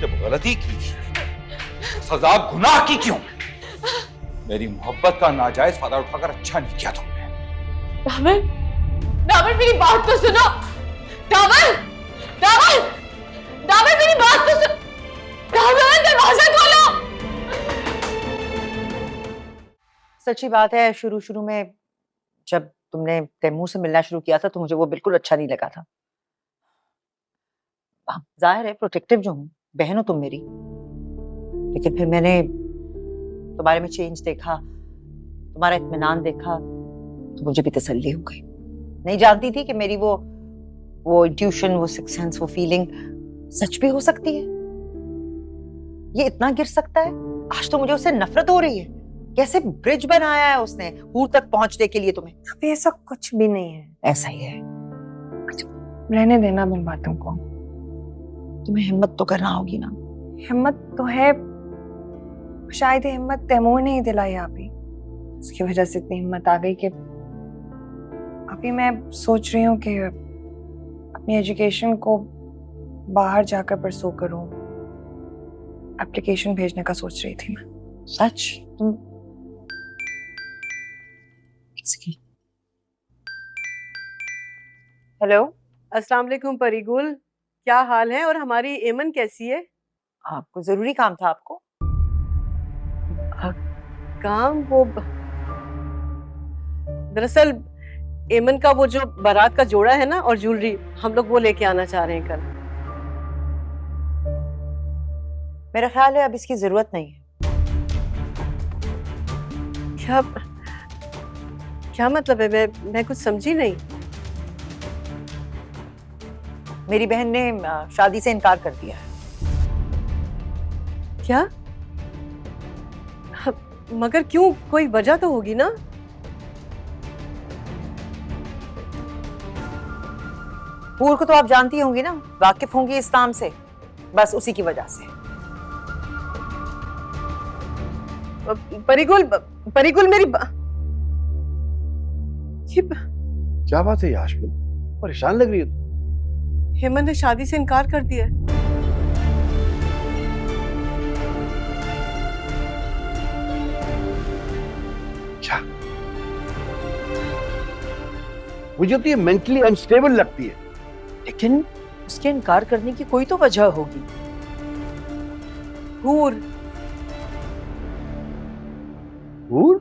जब गलती की थी, सजा गुनाह की क्यों? मेरी मोहब्बत का नाजायज फायदा उठाकर अच्छा नहीं किया तुमने। डावर, डावर मेरी बात तो सुनो। डावर, डावर, डावर मेरी बात तो सुनो। डावर दरवाजा खोलो। सच्ची बात है, शुरू शुरू में जब तुमने तैमूर से मिलना शुरू किया था तो मुझे वो बिल्कुल अच्छा नहीं लगा था। जाहिर है प्रोटेक्टिव जो हूँ, बहन हो तुम मेरी, लेकिन फिर मैंने तुम्हारे में चेंज देखा, तुम्हारा इत्मीनान देखा तो मुझे भी तसल्ली हो गई। नहीं जानती थी कि मेरी वो इंट्यूशन, वो सिक्स सेंस, वो फीलिंग सच भी हो सकती है। ये इतना गिर सकता है। आज तो मुझे उससे नफरत हो रही है। कैसे ब्रिज बनाया है उसने हूर तक पहुंचने के लिए तुम्हें। अभी ऐसा कुछ भी नहीं है। ऐसा ही है। रहने देना उन बातों को। तुम्हें हिम्मत तो करना होगी ना। हिम्मत तो है, शायद ये हिम्मत तैमूर ने ही दिलाई आप ही। उसकी वजह से इतनी हिम्मत आ गई कि अभी मैं सोच रही हूँ कि अपनी एजुकेशन को बाहर जाकर परसू करूँ। एप्लीकेशन भेजने का सोच रही थी मैं। सच? तुम हेलो, अस्सलाम वालेकुम परिगुल, क्या हाल है? और हमारी एमन कैसी है? आपको जरूरी काम था? आपको काम वो दरअसल एमन का वो जो बारात का जोड़ा है ना और ज्वेलरी, हम लोग वो लेके आना चाह रहे हैं कल। मेरा ख्याल है अब इसकी जरूरत नहीं है। क्या क्या मतलब है? मैं कुछ समझी नहीं। मेरी बहन ने शादी से इनकार कर दिया है। क्या? मगर क्यों? कोई वजह तो होगी ना? हूर को तो आप जानती होंगी ना, वाकिफ होंगी इस्लाम से, बस उसी की वजह से। परिगुल, परिगुल मेरी क्या बात है यास्मीन, परेशान लग रही है तू। हेमंत ने शादी से इनकार कर दिया है। क्या? मुझे तो ये मेंटली अनस्टेबल लगती है। लेकिन उसके इनकार करने की कोई तो वजह होगी। हूर, हूर?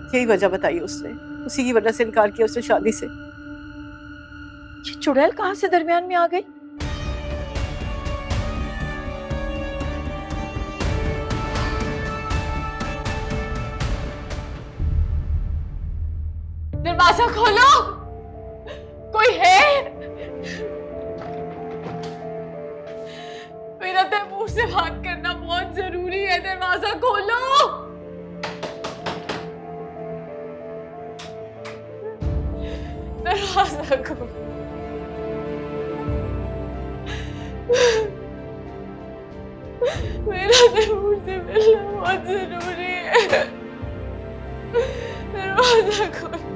यही वजह बताई उसने, उसी की वजह से इनकार किया उसने शादी से। ये चुड़ैल कहां से दरमियान में आ गई? दरवाजा खोलो, कोई है? मेरा तैमूर से बात करना बहुत जरूरी है। दरवाजा खोलो। दरवाजा खोलो। मेरा तैमूर से मिलना बहुत जरूरी है। दरवाजा खोलो।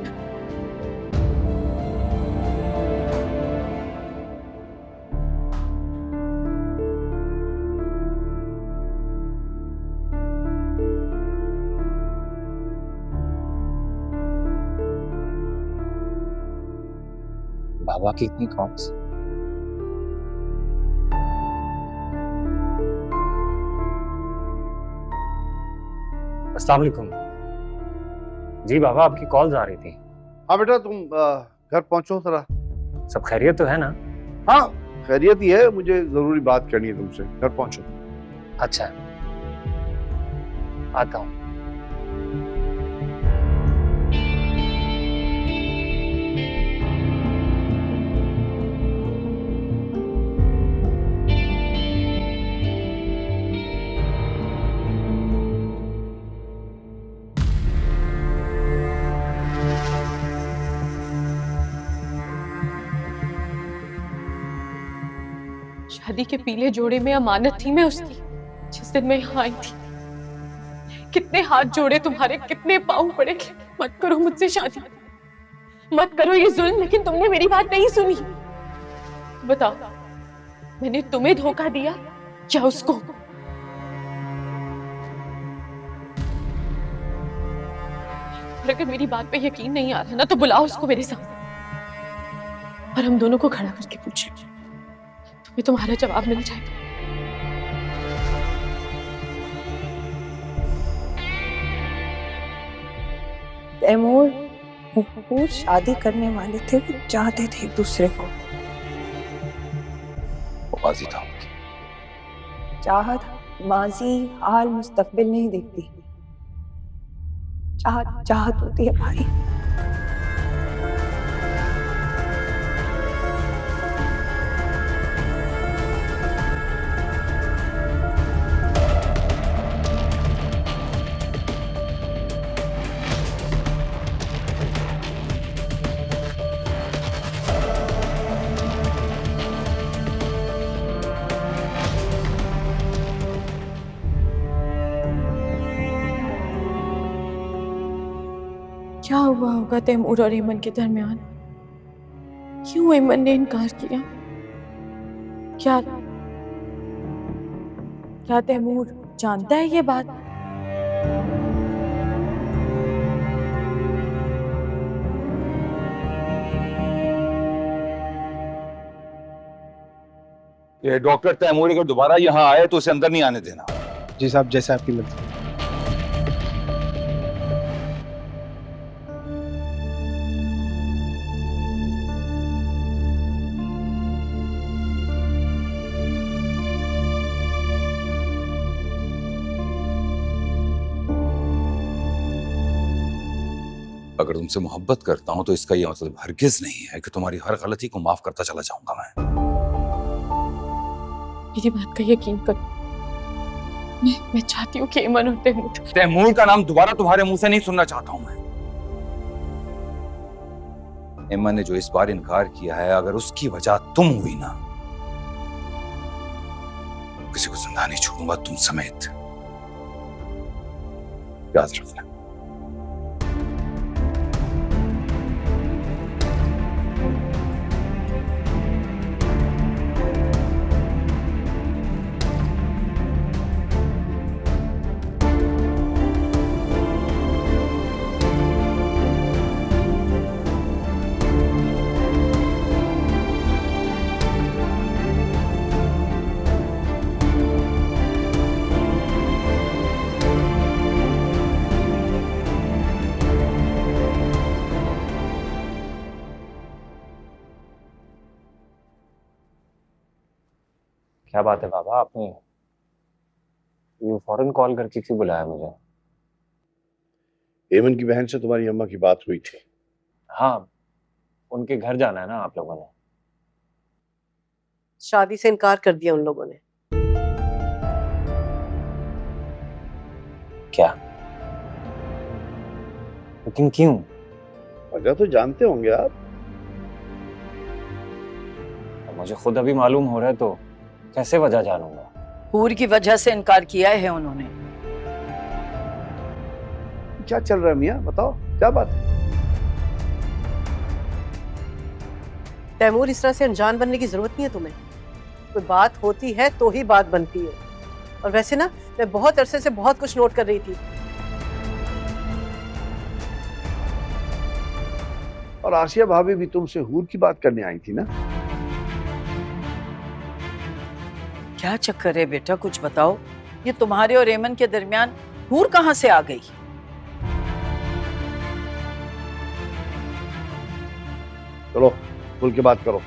बाबा की इतनी कॉल्स। अस्सलाम वालेकुम। जी बाबा, आपकी कॉल्स आ रही थी। हाँ बेटा, तुम घर पहुंचो जरा। सब खैरियत तो है ना? हाँ खैरियत ही है, मुझे जरूरी बात करनी है तुमसे। घर पहुंचो। अच्छा, आता हूँ। शादी के पीले जोड़े में अमानत थी मैं उसकी, जिस दिन मैं यहाँ आई थी। कितने हाथ जोड़े तुम्हारे, कितने पाँव पड़े, मत करो मुझसे शादी, मत करो ये जुल्म, लेकिन तुमने मेरी बात नहीं सुनी। बताओ, मैंने तुम्हें धोखा दिया या उसको? और अगर मेरी बात पे यकीन नहीं आ रहा ना तो बुलाओ उसको मेरे सामने और हम दोनों को खड़ा करके पूछ लो, तुम्हें तुम्हारा जवाब मिल जाएगा। तैमूर वो शादी करने वाले थे, वो चाहते थे एक दूसरे को। वाजी था। चाहत माजी हाल मुस्तकबिल नहीं देखती, चाहत चाहत होती है भाई। क्या हुआ होगा तैमूर और ऐमन के दरमियान? क्यों ऐमन ने इनकार किया? क्या तैमूर जानता है ये बात? ये डॉक्टर तैमूर अगर दोबारा यहाँ आए तो उसे अंदर नहीं आने देना। जी साहब, जैसा आपकी मर्जी। अगर तुमसे मोहब्बत करता हूं तो इसका यह मतलब हरगिज नहीं है कि तुम्हारी हर गलती को माफ करता चला जाऊंगा मैं। मेरी बात का यकीन करो, मैं चाहती हूँ कि ऐमन और तैमूर का नाम दोबारा तुम्हारे मुंह से नहीं सुनना चाहता हूं मैं। ऐमन ने जो इस बार इनकार किया है, अगर उसकी वजह तुम हुई ना, किसी को जिंदा नहीं छोड़ूंगा, तुम समेत। याद रखना। क्या बात है बाबा, आपने ये फौरन कॉल करके क्यों बुलाया मुझे? ऐमन की बहन से तुम्हारी अम्मा की बात हुई थी। हाँ, उनके घर जाना है ना आप लोगों ने? शादी से इनकार कर दिया उन लोगों ने। क्या? लेकिन क्यों? वजह तो जानते होंगे आप। मुझे खुद अभी मालूम हो रहा है तो कैसे वजह जानूंगा? हूर की वजह से इनकार किया है उन्होंने। क्या चल रहा है मियां, बताओ क्या बात है? तैमूर, इस तरह से अनजान बनने की जरूरत नहीं है तुम्हें। कोई बात होती है तो ही बात बनती है। और वैसे ना, मैं बहुत अरसे से बहुत कुछ नोट कर रही थी। और आसिया भाभी भी तुमसे हूर की बात करने आई थी ना? क्या चक्कर है बेटा, कुछ बताओ। ये तुम्हारे और ऐमन के दरमियान हूर कहां से आ गई? चलो खुल के बात करो।